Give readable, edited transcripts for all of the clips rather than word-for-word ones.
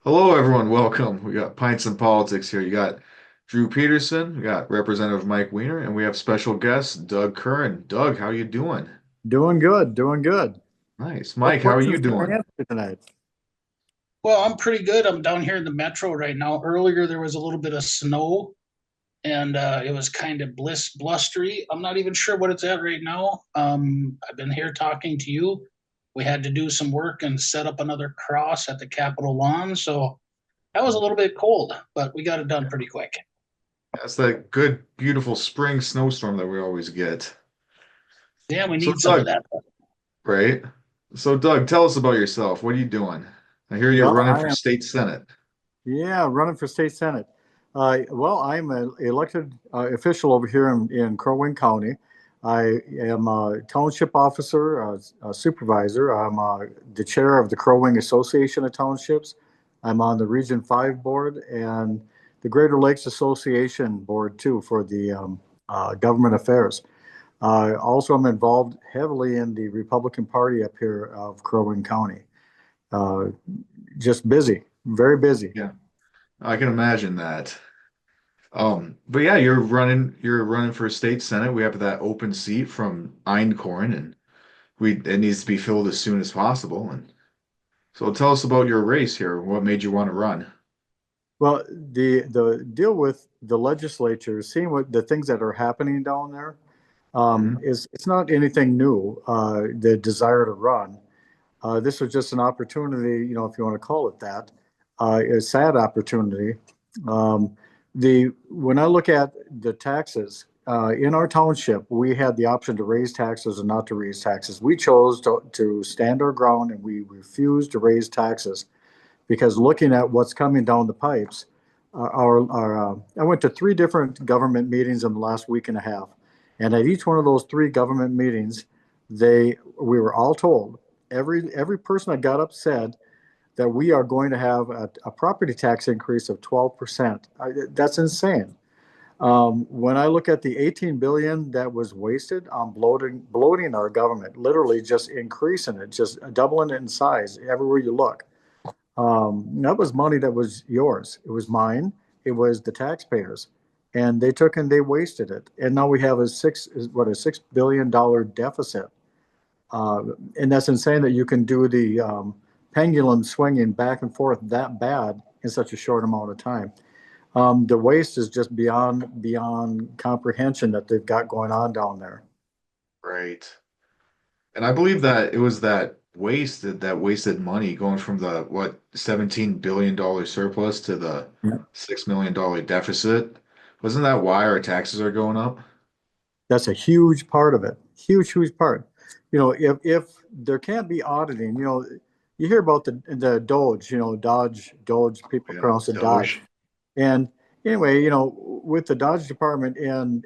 Hello, everyone. Welcome. We got Pints and Politics here. You got Drew Peterson, we got Representative Mike Weiner, and we have special guest Doug Kern. Doug, how you doing? Doing good, doing good. Nice. What Mike, how are you questions can I doing? answer tonight? Well, I'm pretty good. I'm down here in the metro right now. Earlier, there was a little bit of snow and it was kind of blustery. I'm not even sure what it's at right now. I've been here talking to you. We had to do some work and set up another cross at the Capitol lawn. So that was a little bit cold, but we got it done pretty quick. That's that good, beautiful spring snowstorm that we always get. Yeah, we So, need some of Doug, that. right? So, Doug, tell us about yourself. What are you doing? I hear you're Well, running I for am, state senate. yeah, running for state senate. Well, I'm an elected official over here in Crow Wing County. I am a township officer, a supervisor. I'm the chair of the Crow Wing Association of Townships. I'm on the Region 5 board and the Greater Lakes Association board too for the government affairs. Also, I'm involved heavily in the Republican Party up here of Crow Wing County. Uh, just busy, very busy. Yeah, I can imagine that. But yeah, you're running for state senate. We have that open seat from Einkorn, and it needs to be filled as soon as possible. And so tell us about your race here. What made you want to run? Well, the deal with the legislature, seeing what the things that are happening down there, Hmm. is it's not anything new. The desire to run. This was just an opportunity, if you want to call it that, a sad opportunity. The when I look at the taxes in our township, we had the option to raise taxes or not to raise taxes. We chose to stand our ground and we refused to raise taxes because looking at what's coming down the pipes, I went to three different government meetings in the last week and a half, and at each one of those three government meetings, we were all told every person that got up said that we are going to have a property tax increase of 12%. That's insane. When I look at the 18 billion that was wasted on bloating our government, literally just increasing it, just doubling it in size everywhere you look. That was money that was yours. It was mine. It was the taxpayers, and they took and they wasted it. And now we have a $6 billion deficit. Uh, and that's insane that you can do the pendulum swinging back and forth that bad in such a short amount of time. The waste is just beyond comprehension that they've got going on down there. Right. And I believe that it was that wasted money going from the what $17 billion surplus to the $6 million deficit. Wasn't that why our taxes are going up? That's a huge part of it. Huge part. If there can't be auditing, you hear about the Doge, Doge, people Yeah, pronounce it Dodge. Doge. And anyway, with the Dodge department in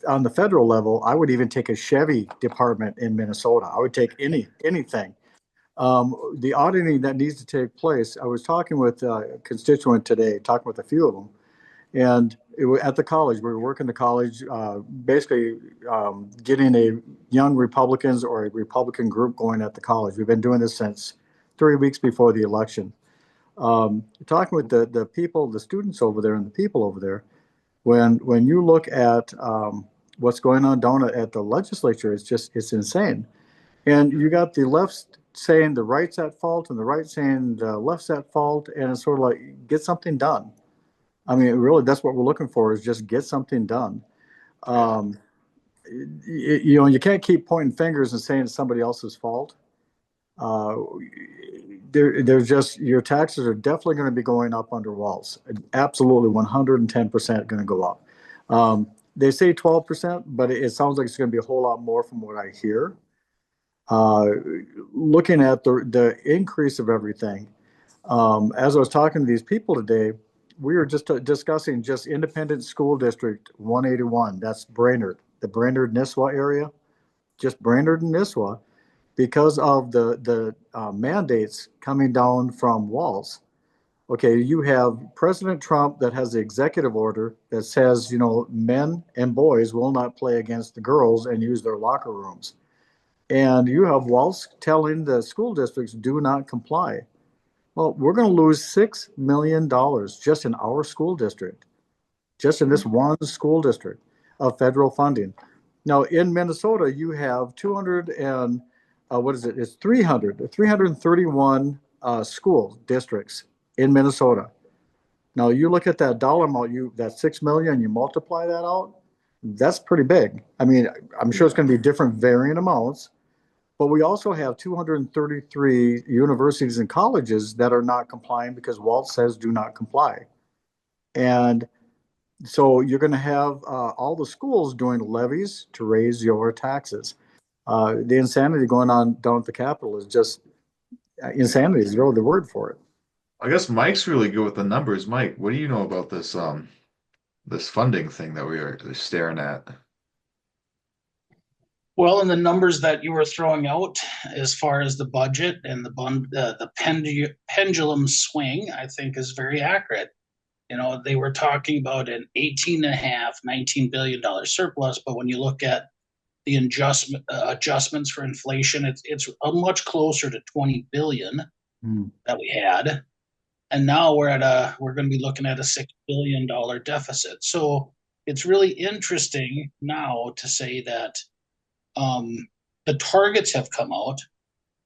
on the federal level, I would even take a Chevy department in Minnesota. I would take anything. The auditing that needs to take place. I was talking with a constituent today, talking with a few of them, and at the college, we were working the college, basically getting a young Republicans or a Republican group going at the college. We've been doing this since 3 weeks before the election. Talking with the people, the students over there, and the people over there. When you look at what's going on down at the legislature, it's insane. And you got the left saying the right's at fault, and the right saying the left's at fault, and it's sort of like get something done. I mean, really, that's what we're looking for is just get something done. Yeah. Um, you can't keep pointing fingers and saying it's somebody else's fault. Uh, there's just your taxes are definitely going to be going up under walls. Absolutely, 110% going to go up. They say 12%, but it sounds like it's going to be a whole lot more from what I hear. Uh, Looking at the increase of everything, as I was talking to these people today, we were just discussing just Independent School District 181. That's Brainerd, the Brainerd Nisswa area, just Brainerd and Nisswa, because of the mandates coming down from walls. Okay, you have President Trump that has the executive order that says, men and boys will not play against the girls and use their locker rooms. And you have walls telling the school districts do not comply. Well, we're going to lose $6 million just in our school district, just in this one school district of federal funding. Now, in Minnesota, you have 200 and what is it? It's 331 school districts in Minnesota. Now, you look at that dollar amount, that 6 million, you multiply that out, that's pretty big. I mean, I'm sure it's going to be different varying amounts, but we also have 233 universities and colleges that are not complying because Walt says do not comply. And so you're going to have all the schools doing levies to raise your taxes. The insanity going on down at the Capitol is just insanity is really the word for it. I guess Mike's really good with the numbers. Mike, what do you know about this funding thing that we are staring at? Well, and the numbers that you were throwing out as far as the budget and the pendulum swing, I think is very accurate. You know, they were talking about an 18 and a half, $19 billion surplus, but when you look at the adjustments for inflation, it's a much closer to 20 billion that we had. And now we're going to be looking at a $6 billion deficit. So it's really interesting now to say that the targets have come out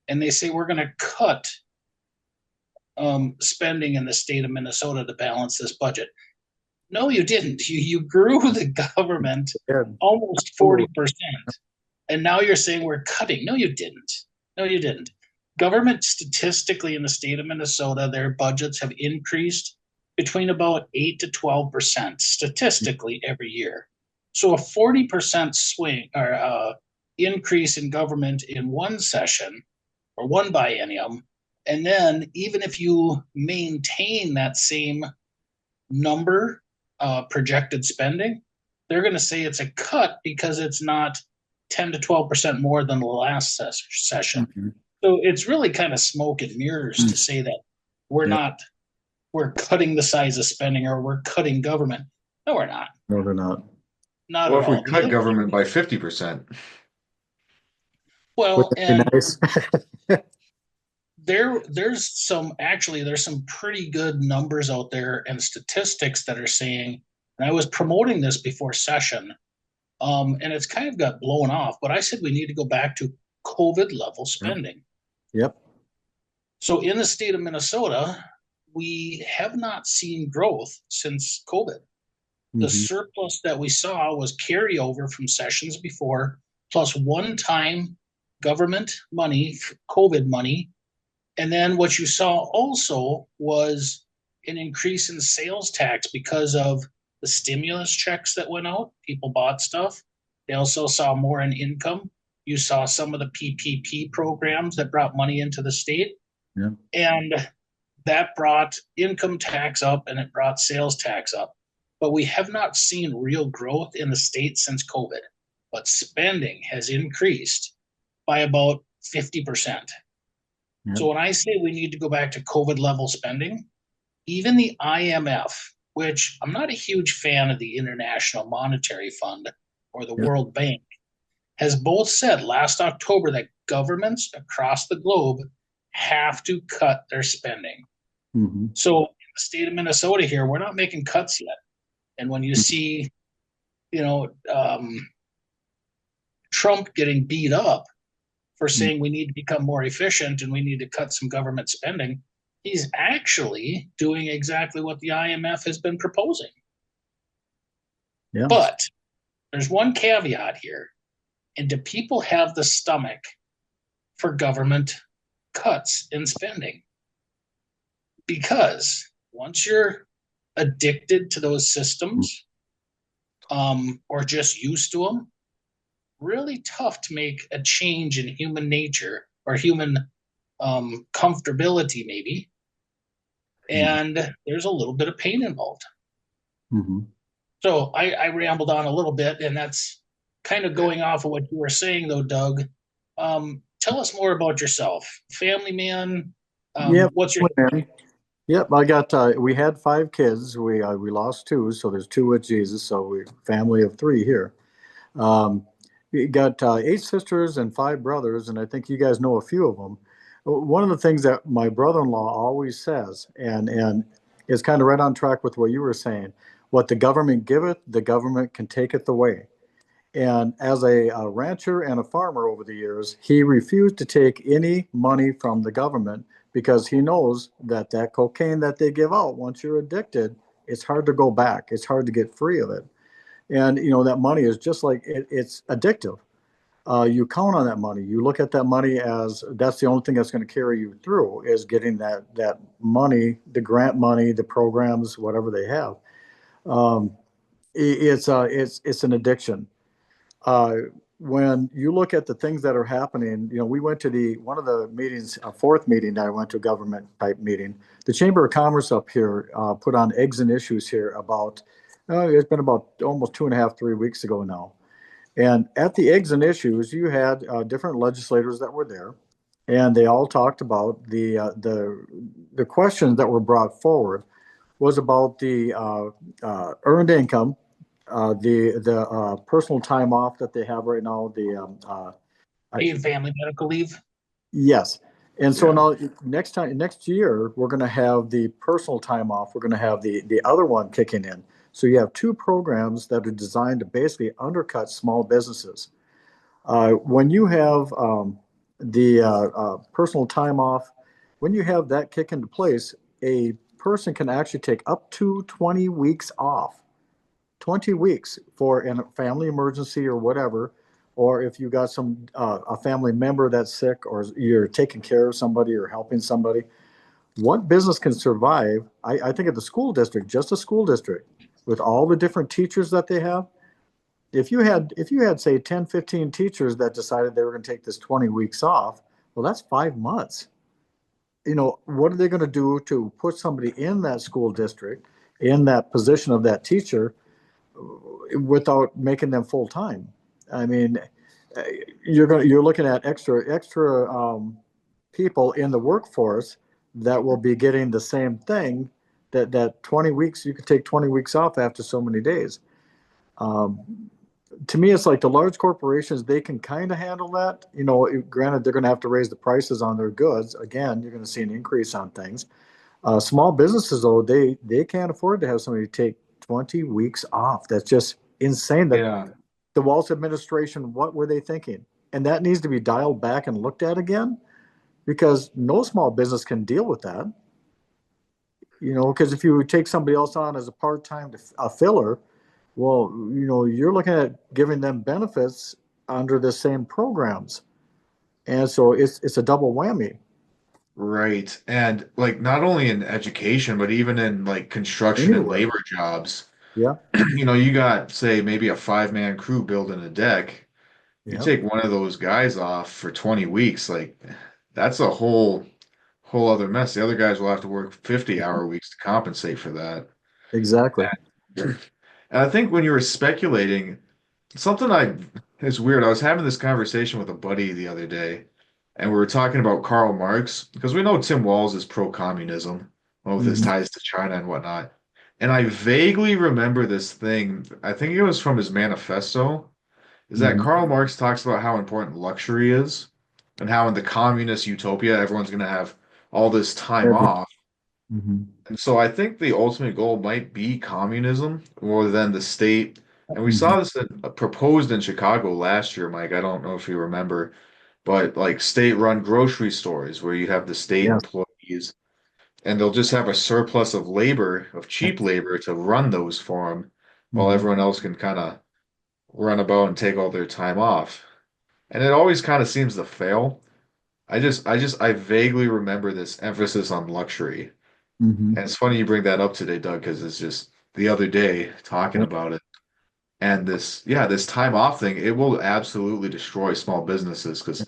and they say we're going to cut spending in the state of Minnesota to balance this budget. No, you didn't. You grew the government almost 40%. And now you're saying we're cutting. No, you didn't. No, you didn't. Government statistically in the state of Minnesota, their budgets have increased between about 8 to 12% statistically every year. So a 40% swing or increase in government in one session or one biennium, and then even if you maintain that same number projected spending, they're going to say it's a cut because it's not 10 to 12% more than the last session. Mm-hmm. So it's really kind of smoke and mirrors to say that we're cutting the size of spending or we're cutting government. No, we're not. No, they're not. Not Well, at if we all. cut government by 50%. Well, and nice? there's some pretty good numbers out there and statistics that are saying, and I was promoting this before session, and it's kind of got blown off, but I said we need to go back to COVID level spending. Yep. So in the state of Minnesota, we have not seen growth since COVID. The surplus that we saw was carryover from sessions before, plus one-time government money, COVID money. And then what you saw also was an increase in sales tax because of the stimulus checks that went out. People bought stuff. They also saw more in income. You saw some of the PPP programs that brought money into the state. Yeah. And that brought income tax up and it brought sales tax up. But we have not seen real growth in the state since COVID. But spending has increased by about 50%. Yeah. So when I say we need to go back to COVID level spending, even the IMF, which I'm not a huge fan of the International Monetary Fund or the World Bank, has both said last October that governments across the globe have to cut their spending. So in the state of Minnesota here, we're not making cuts yet. And when you see, Trump getting beat up for saying we need to become more efficient and we need to cut some government spending, he's actually doing exactly what the IMF has been proposing. Yeah. But there's one caveat here. And do people have the stomach for government cuts in spending? Because once you're addicted to those systems or just used to them, really tough to make a change in human nature or human comfortability maybe. And there's a little bit of pain involved. So I rambled on a little bit, and that's kind of going off of what you were saying though, Doug. Tell us more about yourself. Family man, what's your... Yep, I got. We had 5 kids. We lost 2, so there's 2 with Jesus. So we family of 3 here. We got 8 sisters and 5 brothers, and I think you guys know a few of them. One of the things that my brother-in-law always says, and is kind of right on track with what you were saying, what the government giveth, the government can taketh away. And as a rancher and a farmer over the years, he refused to take any money from the government because he knows that that cocaine that they give out, once you're addicted, it's hard to go back. It's hard to get free of it. And that money is just like it's addictive. You count on that money. You look at that money as that's the only thing that's going to carry you through is getting that money, the grant money, the programs, whatever they have. Um, it's an addiction. Uh, when you look at the things that are happening, we went to the one of the meetings, a fourth meeting that I went to, a government type meeting. The Chamber of Commerce up here put on eggs and issues here about. It's been about almost 2.5, 3 weeks ago now. And at the eggs and issues, you had different legislators that were there, and they all talked about the questions that were brought forward was about the earned income, the personal time off that they have right now. I, Paid family medical leave. yes, and so Yeah. now next year, we're going to have the personal time off. We're going to have the other one kicking in. So you have two programs that are designed to basically undercut small businesses. When you have the personal time off, when you have that kick into place, a person can actually take up to 20 weeks off, 20 weeks for a family emergency or whatever, or if you got a family member that's sick or you're taking care of somebody or helping somebody. What business can survive? I think of the school district, just a school district, with all the different teachers that they have. If you had say 10, 15 teachers that decided they were going to take this 20 weeks off, well, that's 5 months. What are they going to do to put somebody in that school district in that position of that teacher without making them full time? I mean, you're looking at extra people in the workforce that will be getting the same thing. That 20 weeks, you could take 20 weeks off after so many days. Um, to me, it's like the large corporations, they can kind of handle that. Granted, they're going to have to raise the prices on their goods. Again, you're going to see an increase on things. Small businesses, though, they can't afford to have somebody take 20 weeks off. That's just insane. That Yeah. the Walsh administration, what were they thinking? And that needs to be dialed back and looked at again because no small business can deal with that. Because if you take somebody else on as a part-time a filler, well, you're looking at giving them benefits under the same programs. And so it's a double whammy Right. And like not only in education, but even in like construction and anywhere. labor jobs, Yeah. you got, say, maybe a five-man crew building a deck. You Yeah. take one of those guys off for 20 weeks, like that's a whole other mess. The other guys will have to work 50-hour weeks to compensate for that. Exactly. And I think when you were speculating, something it's weird. I was having this conversation with a buddy the other day, and we were talking about Karl Marx because we know Tim Walz is pro-communism, well, with his Hmm. ties to China and whatnot. And I vaguely remember this thing. I think it was from his manifesto. Is that Hmm. Karl Marx talks about how important luxury is, and how in the communist utopia everyone's going to have all this time Every. off. Hmm. And so I think the ultimate goal might be communism more than the state. And we Hmm. saw this proposed in Chicago last year, Mike. I don't know if you remember, but like state-run grocery stores where you have the state Yes. employees and they'll just have a surplus of labor, of cheap labor to run those for them while Hmm. everyone else can kind of run about and take all their time off. And it always kind of seems to fail. I vaguely remember this emphasis on luxury. Hmm. And it's funny you bring that up today, Doug, because it's just the other day talking Yep. about it. And this time off thing, it will absolutely destroy small businesses because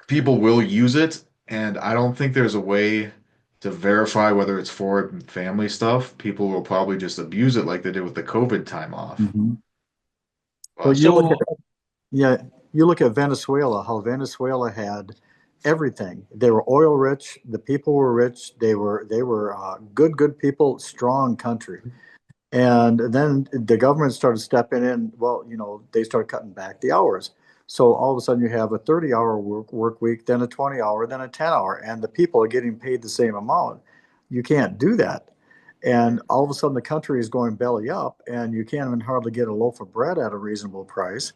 people will use it. And I don't think there's a way to verify whether it's for family stuff. People will probably just abuse it like they did with the COVID time off. Hmm. Well, But So you look at Venezuela, how Venezuela had everything. They were oil rich. The people were rich. They were good people, strong country. And then the government started stepping in. Well, they started cutting back the hours. So all of a sudden you have a 30-hour work week, then a 20-hour, then a 10-hour, and the people are getting paid the same amount. You can't do that. And all of a sudden the country is going belly up, and you can't even hardly get a loaf of bread at a reasonable price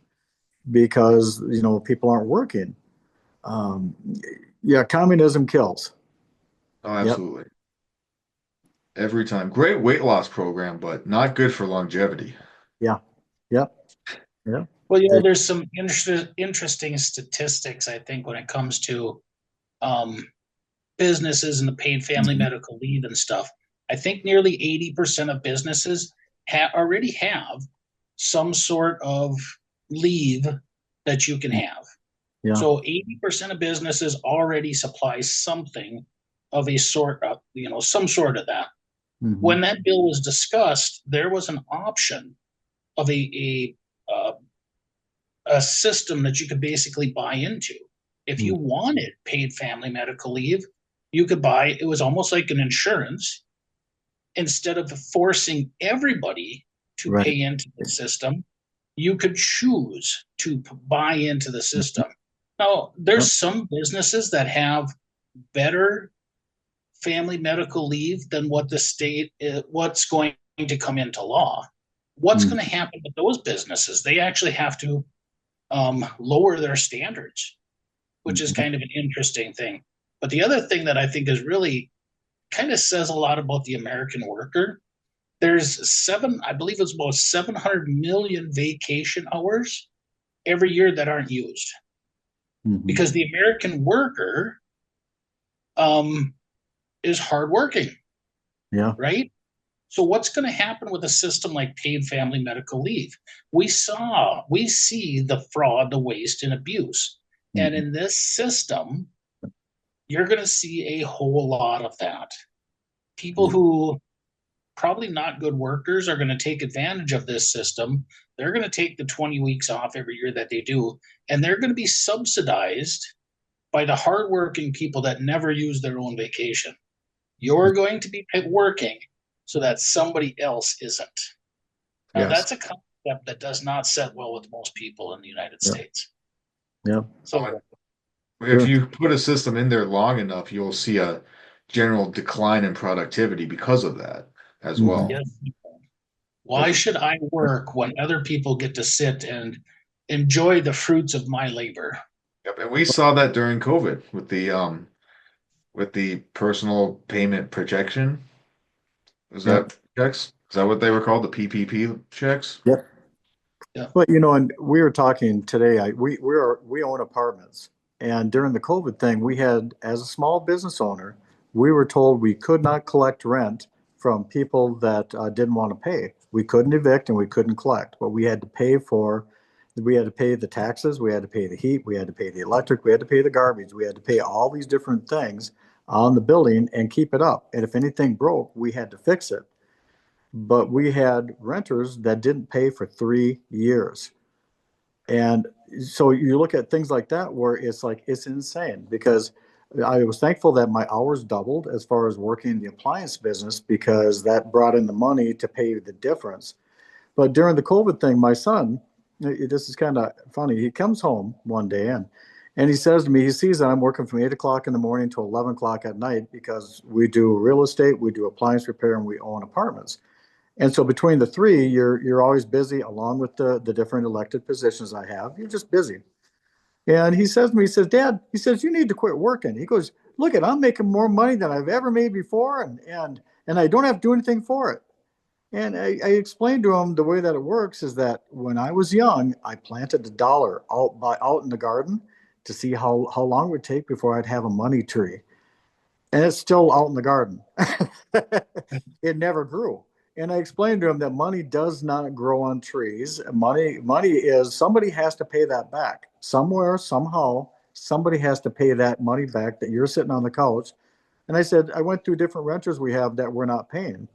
because people aren't working. Um, yeah, communism kills. Oh, Yep. absolutely. Every time. Great weight loss program, but not good for longevity. Yeah. Yep. Yeah. Well, It- there's some interesting statistics, I think, when it comes to um, businesses and the paid family Mhm. medical leave and stuff. I think nearly 80% of businesses already have some sort of leave that you can have. Yeah. So 80% of businesses already supply something of a sort of, some sort of that. Hmm. When that bill was discussed, there was an option of a system that you could basically buy into. If you wanted paid family medical leave, you could buy it was almost like an insurance. Instead of forcing everybody to Right. pay into the system, you could choose to buy into the system. Now, Yep. there's some businesses that have better family medical leave than what the state what's going to come into law. What's Mm. going to happen with those businesses? They actually have to lower their standards, which is Mhm. kind of an interesting thing. But the other thing that I think is really kind of says a lot about the American worker, there's I believe it's about 700 million vacation hours every year that aren't used Mhm. because the American worker um, is hardworking, Yeah. right? So what's going to happen with a system like paid family medical leave? We see the fraud, the waste, and abuse, and Mhm. in this system, you're going to see a whole lot of that. People Yeah. who probably not good workers are going to take advantage of this system. They're going to take the 20 weeks off every year that they do, and they're going to be subsidized by the hardworking people that never use their own vacation. You're going to be working so that somebody else isn't. Now, Yes. that's a concept that does not set well with most people in the United Yeah. States. Yeah. So, If Sure. you put a system in there long enough, you'll see a general decline in productivity because of that as Mhm. well. yes, why Because should I work when other people get to sit and enjoy the fruits of my labor? yep, and we saw that during COVID with the personal payment projection. Was Yeah. that checks? Is that what they were called? The PPP checks? Yeah. Yeah. But and we were talking today. We own apartments, and during the COVID thing, we had as a small business owner, we were told we could not collect rent from people that didn't want to pay. We couldn't evict and we couldn't collect, but we had to pay for. We had to pay the taxes, we had to pay the heat, we had to pay the electric, we had to pay the garbage, we had to pay all these different things on the building and keep it up. And if anything broke, we had to fix it. But we had renters that didn't pay for 3 years. And so you look at things like that where it's like, it's insane because I was thankful that my hours doubled as far as working in the appliance business because that brought in the money to pay the difference. But during the COVID thing, my son, this is kind of funny. He comes home one day and he says to me, he sees that I'm working from 8 o'clock in the morning to 11 o'clock at night because we do real estate, we do appliance repair, and we own apartments. And so between the three, you're always busy, along with the different elected positions I have. You're just busy. And he says to me, he says, Dad, he says, you need to quit working. He goes, look at, I'm making more money than I've ever made before, and I don't have to do anything for it. And I explained to him the way that it works is that when I was young, I planted a dollar out in the garden to see how long it would take before I'd have a money tree, and it's still out in the garden. It never grew. And I explained to him that money does not grow on trees. Money is somebody has to pay that back somewhere, somehow. Somebody has to pay that money back that you're sitting on the couch. And I said, I went through different renters we have that we're not paying.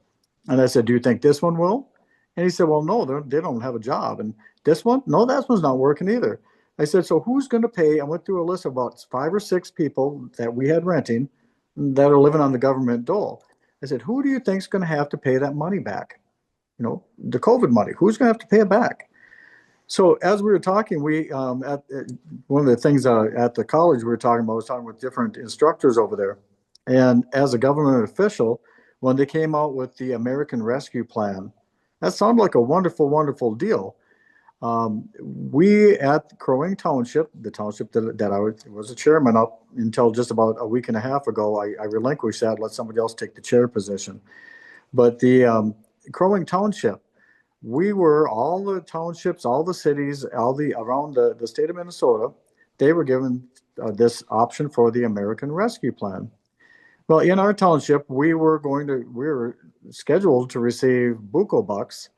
And I said, do you think this one will? And he said, well, no, they don't have a job. And this one, no, that one's not working either. I said, so who's going to pay? I went through a list of about 5 or 6 people that we had renting that are living on the government dole. I said, who do you think is going to have to pay that money back? The COVID money, who's going to have to pay it back? So as we were talking, we at one of the things at the college we were talking about was talking with different instructors over there, and as a government official, when they came out with the American Rescue Plan, that sounded like a wonderful, wonderful deal. We at Crow Wing Township, the township that I was a chairman of until just about a week and a half ago, I relinquished that, let somebody else take the chair position. But the Crow Wing Township, we were all the townships, all the cities, all the around the state of Minnesota, they were given this option for the American Rescue Plan. Well, in our township, we were scheduled to receive buco bucks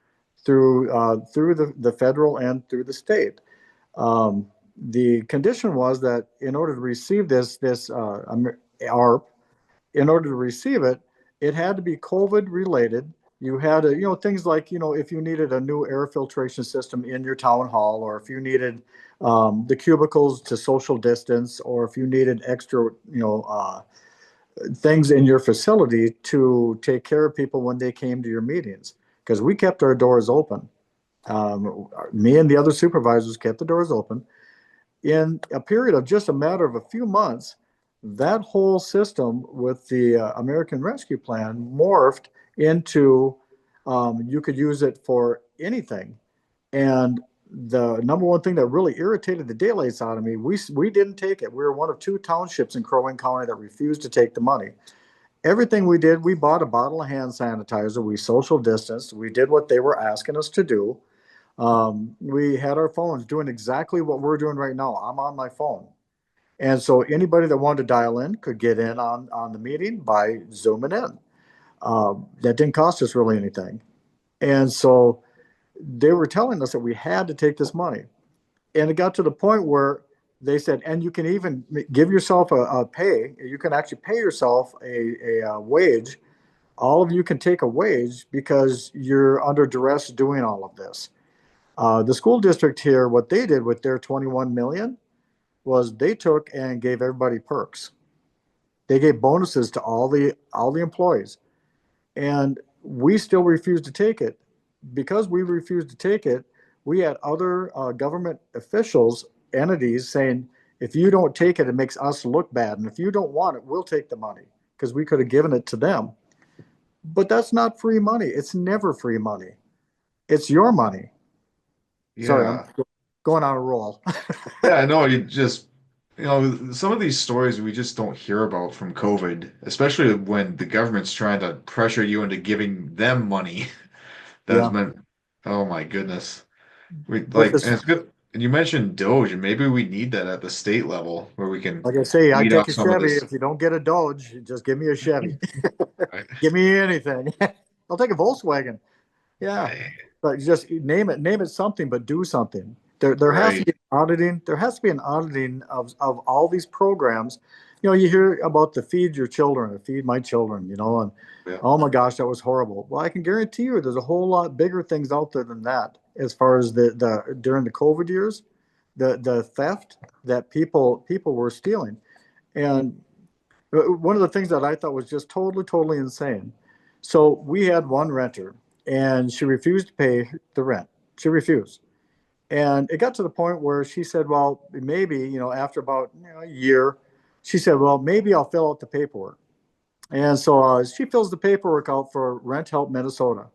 through the federal and through the state. The condition was that in order to receive this ARP, in order to receive it, it had to be COVID related. You had to, things like, if you needed a new air filtration system in your town hall, or if you needed the cubicles to social distance, or if you needed extra, things in your facility to take care of people when they came to your meetings. Because we kept our doors open. Me and the other supervisors kept the doors open. In a period of just a matter of a few months, that whole system with the American Rescue Plan morphed into you could use it for anything. And the number one thing that really irritated the daylights out of me, we didn't take it. We were one of two townships in Crow Wing County that refused to take the money. Everything we did, we bought a bottle of hand sanitizer, we social distanced, we did what they were asking us to do. We had our phones doing exactly what we're doing right now. I'm on my phone. And so anybody that wanted to dial in could get in on the meeting by zooming in. That didn't cost us really anything. And so they were telling us that we had to take this money. And it got to the point where they said, and you can even give yourself a pay. You can actually pay yourself a wage. All of you can take a wage because you're under duress doing all of this. The school district here, what they did with their 21 million was they took and gave everybody perks. They gave bonuses to all the employees, and we still refused to take it. Because we refused to take it, we had other government officials, entities saying, if you don't take it, it makes us look bad. And if you don't want it, we'll take the money because we could have given it to them. But that's not free money. It's never free money. It's your money. Sorry, I'm Yeah. going on a roll. Yeah, no, some of these stories we just don't hear about from COVID, especially when the government's trying to pressure you into giving them money. That's Yeah. meant, oh my goodness. But And it's good. And you mentioned Doge, and maybe we need that at the state level where we can like I say, I weed take off a some of Chevy. this. If you don't get a Dodge, just give me a Chevy. Right. Give me anything. I'll take a Volkswagen. Yeah, but just name it something, but do something. There has to Right. be auditing. There has to be an auditing of all these programs. You hear about the feed your children, or feed my children, and Yeah. oh my gosh, that was horrible. Well, I can guarantee you, there's a whole lot bigger things out there than that. As far as the during the COVID years, the theft that people were stealing, and one of the things that I thought was just totally, totally insane. So we had one renter, and she refused to pay the rent. She refused. And it got to the point where she said, well, maybe, after about a year, she said, well, maybe I'll fill out the paperwork. And so she fills the paperwork out for Rent Help Minnesota.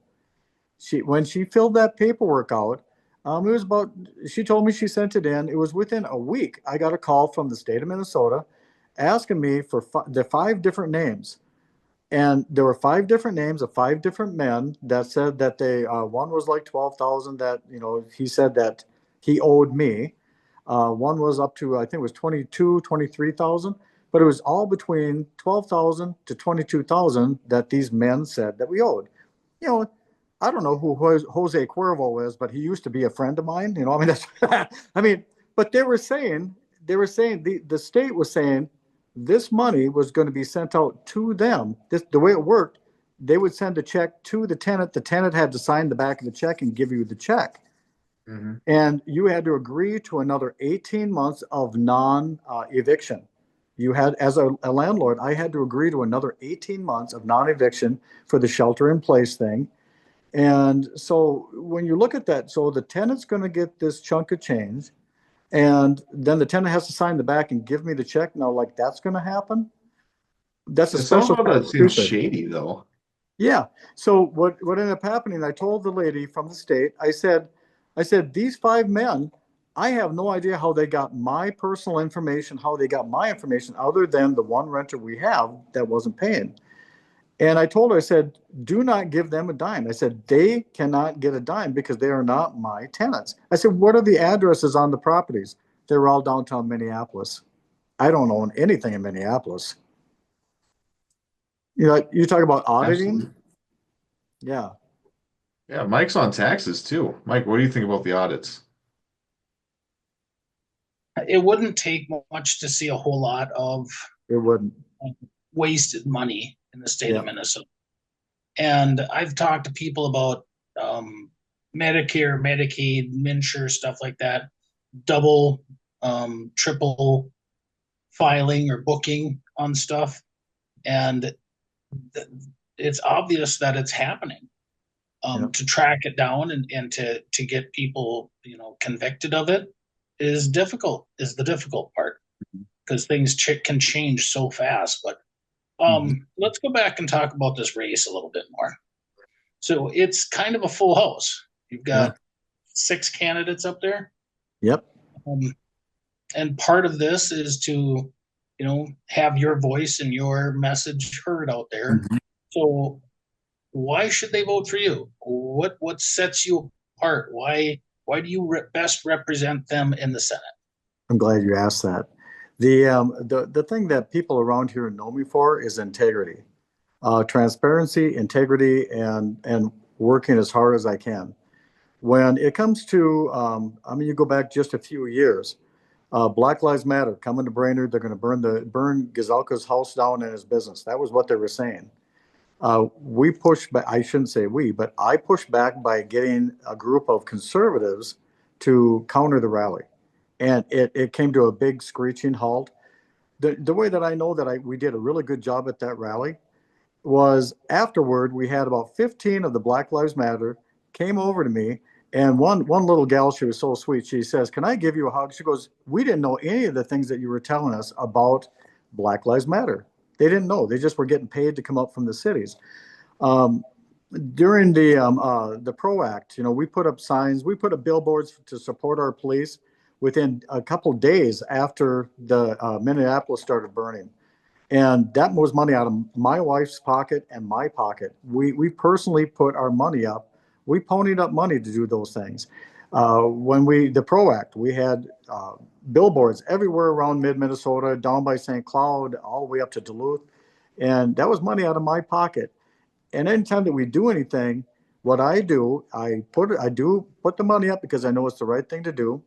When she filled that paperwork out, it was about, she told me she sent it in. It was within a week. I got a call from the state of Minnesota asking me for the five different names. And there were five different names of five different men that said that one was like 12,000 that, he said that he owed me. One was up to, I think it was 22, 23,000, but it was all between 12,000 to 22,000 that these men said that we owed. You know, I don't know who Jose Cuervo is, but he used to be a friend of mine. I mean, I mean, but they were saying the state was saying this money was going to be sent out to them. The way it worked, they would send a check to the tenant. The tenant had to sign the back of the check and give you the check. Hmm. And you had to agree to another 18 months of non-eviction. You had, as a landlord, I had to agree to another 18 months of non-eviction for the shelter in place thing. And so when you look at that, so the tenant's going to get this chunk of change, and then the tenant has to sign the back and give me the check. Now, like that's going to happen. That's a Yeah, some special of that seems stupid. shady though. Yeah. So what ended up happening? I told the lady from the state. I said these five men. I have no idea how they got my personal information, how they got my information, other than the one renter we have that wasn't paying. And I told her, I said, do not give them a dime. I said, they cannot get a dime because they are not my tenants. I said, what are the addresses on the properties? They were all downtown Minneapolis. I don't own anything in Minneapolis. You talk about auditing. Absolutely. Yeah, Yeah, Mike's on taxes too. Mike, what do you think about the audits? It wouldn't take much to see a whole lot of it wouldn't. wasted money in the state Yeah. of Minnesota. And I've talked to people about Medicare, Medicaid, MNsure, stuff like that, double, triple filing or booking on stuff. And it's obvious that it's happening. Yeah. To track it down and to get people, convicted of it is the difficult part because things can change so fast. But Mhm. let's go back and talk about this race a little bit more. So it's kind of a full house. You've Yeah. got 6 candidates up there. Yep. Um, and part of this is to, have your voice and your message heard out there. Mhm. So why should they vote for you? What sets you apart? Why do you best represent them in the Senate? I'm glad you asked that. The thing that people around here know me for is integrity, transparency, integrity, and working as hard as I can. When it comes to, you go back just a few years. Black Lives Matter coming to Brainerd. They're going to burn Gazalka's house down and his business. That was what they were saying. We pushed back. I shouldn't say we, but I pushed back by getting a group of conservatives to counter the rally, and it came to a big screeching halt. The way that I know that we did a really good job at that rally was afterward we had about 15 of the Black Lives Matter came over to me, and one little gal, she was so sweet, she says, can I give you a hug? She goes, we didn't know any of the things that you were telling us about Black Lives Matter. They didn't know. They just were getting paid to come up from the cities. um, During the PRO Act, we put up signs, we put up billboards to support our police within a couple days after the Minneapolis started burning. And that was money out of my wife's pocket and my pocket. We personally put our money up. We ponied up money to do those things. When the PRO Act, we had billboards everywhere around mid Minnesota, down by St. Cloud, all the way up to Duluth, and that was money out of my pocket. And anytime that we do anything, what I do, I do put the money up because I know it's the right thing to do,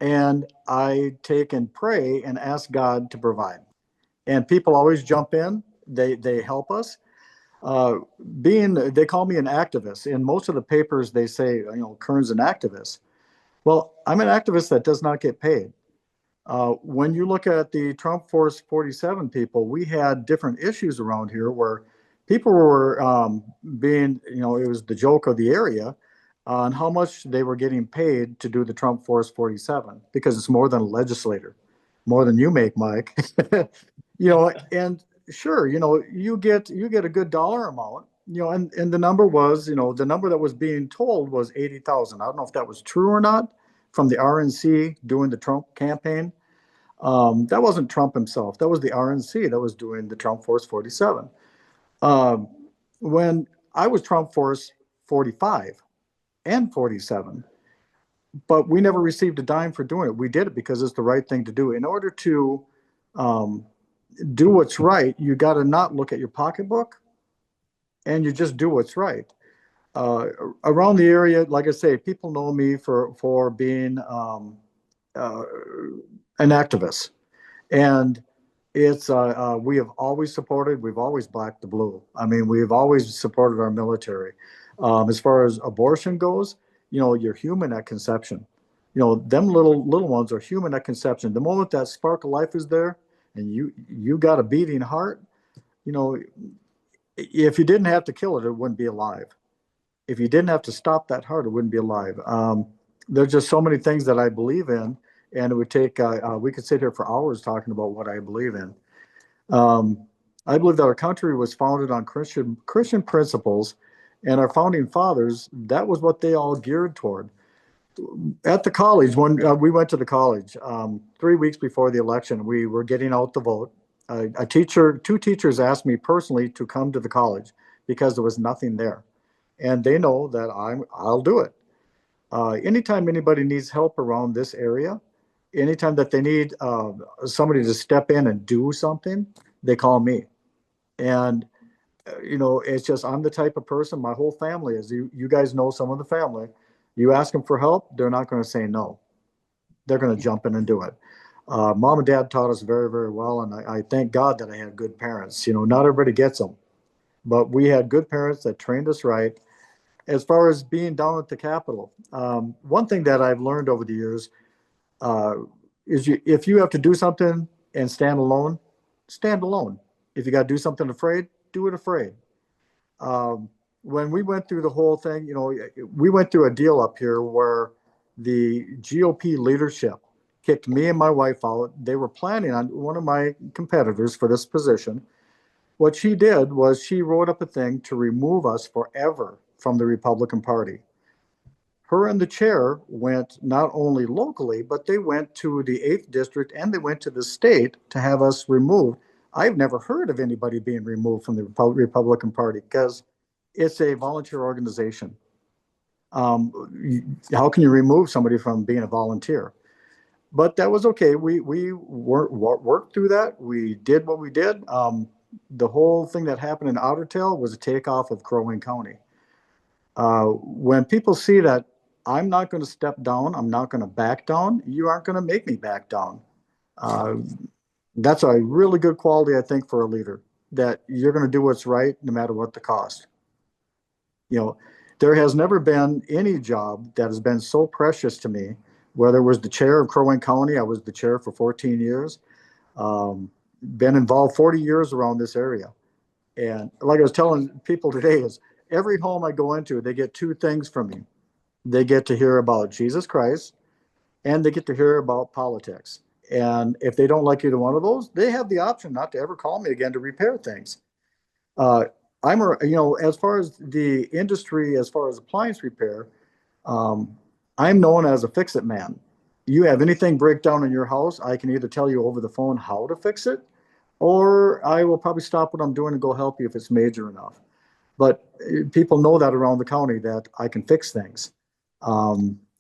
and I take and pray and ask God to provide. And people always jump in. They help us. Uh, they call me an activist. In most of the papers, they say, Kern's an activist. Well, I'm an activist that does not get paid. When you look at the Trump Force 47 people, we had different issues around here where people were it was the joke of the area on how much they were getting paid to do the Trump Force 47 because it's more than a legislator, more than you make, Mike. And sure, you get a good dollar amount, and the number was, the number that was being told was 80,000. I don't know if that was true or not from the RNC doing the Trump campaign. That wasn't Trump himself. That was the RNC that was doing the Trump Force 47. Um, when I was Trump Force 45 and 47, but we never received a dime for doing it. We did it because it's the right thing to do. In order to um, do what's right, you got to not look at your pocketbook and you just do what's right. Uh, Around the area, like I say, people know me for being uh, an activist. And we have always supported, we've always blacked the blue. I mean, we've always supported our military. As far as abortion goes, you're human at conception. Them little ones are human at conception. The moment that spark of life is there, and you got a beating heart, you know, if you didn't have to kill it, it wouldn't be alive. If you didn't have to stop that hard, it wouldn't be alive. There's just so many things that I believe in, and it would take, we could sit here for hours talking about what I believe in. Um, I believe that our country was founded on Christian principles, and our founding fathers, that was what they all geared toward. At the college, when we went to the college, 3 weeks before the election, we were getting out the vote. Two teachers asked me personally to come to the college because there was nothing there, and they know that I'll do it. Anytime anybody needs help around this area, anytime that they need somebody to step in and do something, they call me. And it's just I'm the type of person. My whole family is. You guys know some of the family. You ask them for help, they're not going to say no. They're going to jump in and do it. Mom and dad taught us very, very well, and I thank God that I had good parents. Not everybody gets them, but we had good parents that trained us right. As far as being down at the Capitol, one thing that I've learned over the years uh, is if you have to do something and stand alone, stand alone. If you got to do something afraid, do it afraid. Um, when we went through the whole thing, we went through a deal up here where the GOP leadership kicked me and my wife out. They were planning on one of my competitors for this position. What she did was she wrote up a thing to remove us forever from the Republican Party. Her and the chair went not only locally, but they went to the 8th district and they went to the state to have us removed. I've never heard of anybody being removed from the Republican Party because it's a volunteer organization. How can you remove somebody from being a volunteer? But that was okay. We worked through that. We did what we did. The whole thing that happened in Otter Tail was a takeoff of Crow Wing County. When people see that I'm not going to step down, I'm not going to back down, you aren't going to make me back down. Uh, that's a really good quality, I think, for a leader, that you're going to do what's right no matter what the cost. You know, there has never been any job that has been so precious to me, whether it was the chair of Crow Wing County, I was the chair for 14 years, been involved 40 years around this area. And like I was telling people today, is every home I go into, they get two things from me. They get to hear about Jesus Christ and they get to hear about politics. And if they don't like either one of those, they have the option not to ever call me again to repair things. Uh, as far as the industry, as far as appliance repair, um, I'm known as a fix it man. You have anything break down in your house, I can either tell you over the phone how to fix it, or I will probably stop what I'm doing and go help you if it's major enough. But people know that around the county that I can fix things.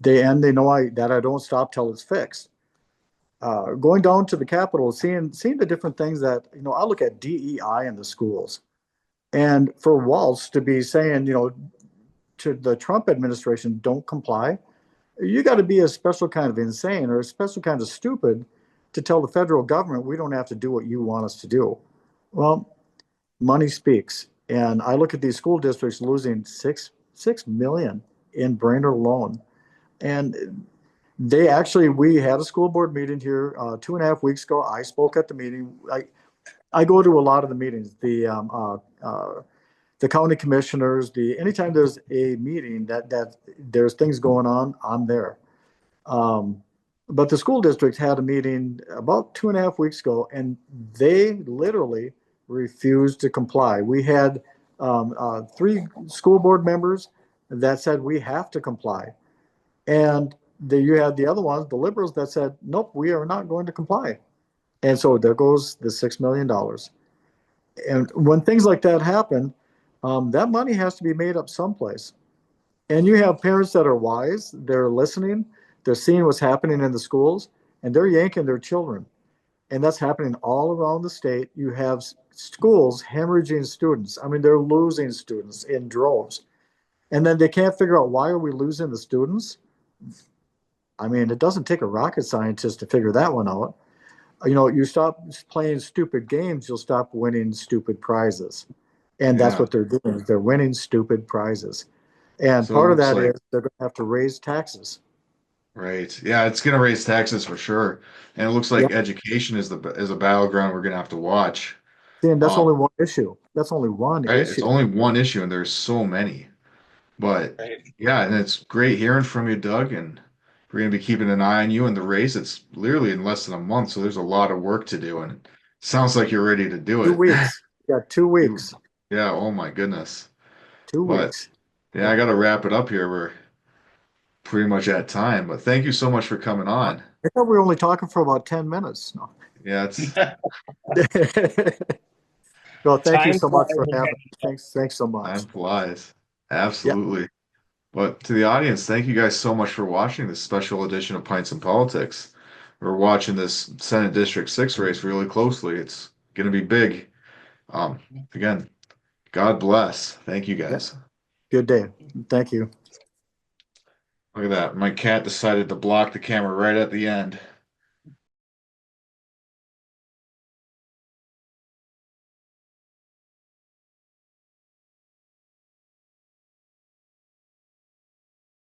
They know that I don't stop till it's fixed. Going down to the Capitol, seeing the different things that I look at DEI in the schools, and for Walz to be saying to the Trump administration, don't comply. You got to be a special kind of insane or a special kind of stupid to tell the federal government we don't have to do what you want us to do. Well, money speaks. And I look at these school districts losing six million in Brainerd alone. And we had a school board meeting here 2.5 weeks ago. I spoke at the meeting. I go to a lot of the meetings. The county commissioners, anytime there's a meeting that there's things going on, I'm there. Um, but the school district had a meeting about 2.5 weeks ago, and they literally refused to comply. We had 3 school board members that said we have to comply, and you had the other ones, the liberals, that said nope, we are not going to comply. And so there goes the $6 million. And when things like that happen, that money has to be made up someplace. And you have parents that are wise, they're listening, they're seeing what's happening in the schools, and they're yanking their children. And that's happening all around the state. You have schools hemorrhaging students. I mean, they're losing students in droves. And then they can't figure out, why are we losing the students? I mean, it doesn't take a rocket scientist to figure that one out. You stop playing stupid games, you'll stop winning stupid prizes. And that's Yeah. what they're doing. They're winning stupid prizes. And So it part of looks that is like, they're going to have to raise taxes. right. Yeah, it's gonna raise taxes for sure. And it looks Yeah. like education is a battleground we're gonna have to watch. See, and that's Um, only one issue. That's only one right. It's issue. only one issue and there's so many. But Right. yeah, and it's great hearing from you, Doug, and we're going to be keeping an eye on you in the race. It's literally in less than a month, so there's a lot of work to do, and it sounds like you're ready to do 2 weeks. Yeah, two You- weeks. Yeah, oh my goodness. Two But weeks. yeah, I Yeah. got to wrap it up here. We're pretty much at time, but thank you so much for coming I on. thought we were only talking for about 10 minutes. No. Yeah, it's Well, thank you Time so much for flies. having me. Thanks so much. time flies. Yeah, Absolutely. But to the audience, thank you guys so much for watching this special edition of Pints and Politics. We're watching this Senate District 6 race really closely. It's going to be big. Um, Again, God bless. Thank you yeah. guys. Good day. Thank you. Look at that. My cat decided to block the camera right at the end.